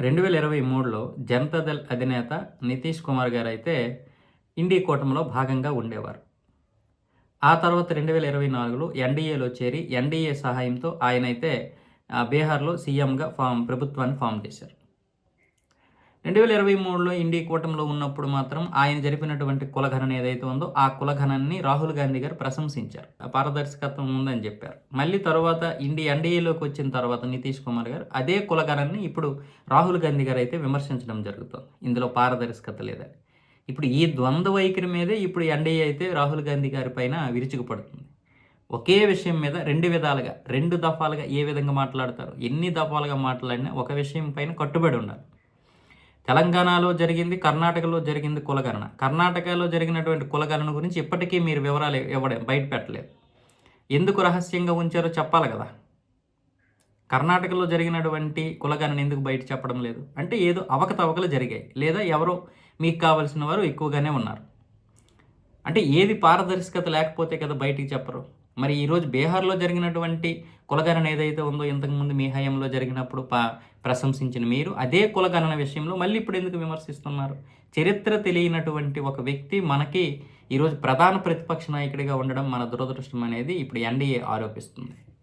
2023లో జనతాదళ్ అధినేత నితీష్ కుమార్ గారైతే ఇండీ కూటమిలో భాగంగా ఉండేవారు. ఆ తర్వాత 2024లో ఎన్‌డీఏలో చేరి ఎన్‌డీఏ సహాయంతో ఆయనైతే బీహార్‌లో సీఎంగా ప్రభుత్వాన్ని ఫార్మ్ చేశారు. 2023లో ఇండీ కూటమిలో ఉన్నప్పుడు మాత్రం ఆయన జరిపినటువంటి కులగణన ఏదైతే ఉందో ఆ కులగణనని రాహుల్ గాంధీ గారు ప్రశంసించారు. పారదర్శకత్వం ఉందని చెప్పారు. మళ్ళీ తర్వాత ఎన్‌డీఏలోకి వచ్చిన తర్వాత నితీష్ కుమార్ గారు అదే కులగణనని ఇప్పుడు రాహుల్ గాంధీ గారు అయితే విమర్శించడం జరుగుతుంది. ఇందులో పారదర్శకత లేదని. ఇప్పుడు ఈ ద్వంద్వ వైఖరి మీదే ఇప్పుడు ఎన్‌డీఏ అయితే రాహుల్ గాంధీ గారి పైన విరుచుకుపడుతుంది. ఒకే విషయం మీద 2 విధాలుగా 2 దఫాలుగా ఏ విధంగా మాట్లాడతారు? ఎన్ని దఫాలుగా మాట్లాడినా ఒక విషయం పైన కట్టుబడి ఉండాలి. తెలంగాణలో జరిగింది, కర్ణాటకలో జరిగింది కులగణన. కర్ణాటకలో జరిగినటువంటి కులగణన గురించి ఇప్పటికీ మీరు వివరాలు బయట పెట్టలేదు. ఎందుకు రహస్యంగా ఉంచారో చెప్పాలి కదా! కర్ణాటకలో జరిగినటువంటి కులగణన ఎందుకు బయట చెప్పడం లేదు? అంటే ఏదో అవకతవకలు జరిగాయి. లేదా ఎవరో మీకు కావాల్సిన వారు ఎక్కువగానే ఉన్నారు. అంటే ఏది పారదర్శకత లేకపోతే కదా బయటికి చెప్పరు. మరి ఈరోజు బీహార్‌లో జరిగినటువంటి కులగణన ఏదైతే ఉందో ఇంతకుముందు మీ హయాంలో జరిగినప్పుడు ప్రశంసించిన మీరు అదే కులగణన విషయంలో మళ్ళీ ఇప్పుడు ఎందుకు విమర్శిస్తున్నారు? చరిత్ర తెలియనటువంటి ఒక వ్యక్తి మనకి ఈరోజు ప్రధాన ప్రతిపక్ష నాయకుడిగా ఉండడం మన దురదృష్టం అనేది ఇప్పుడు ఎన్‌డీఏ ఆరోపిస్తుంది.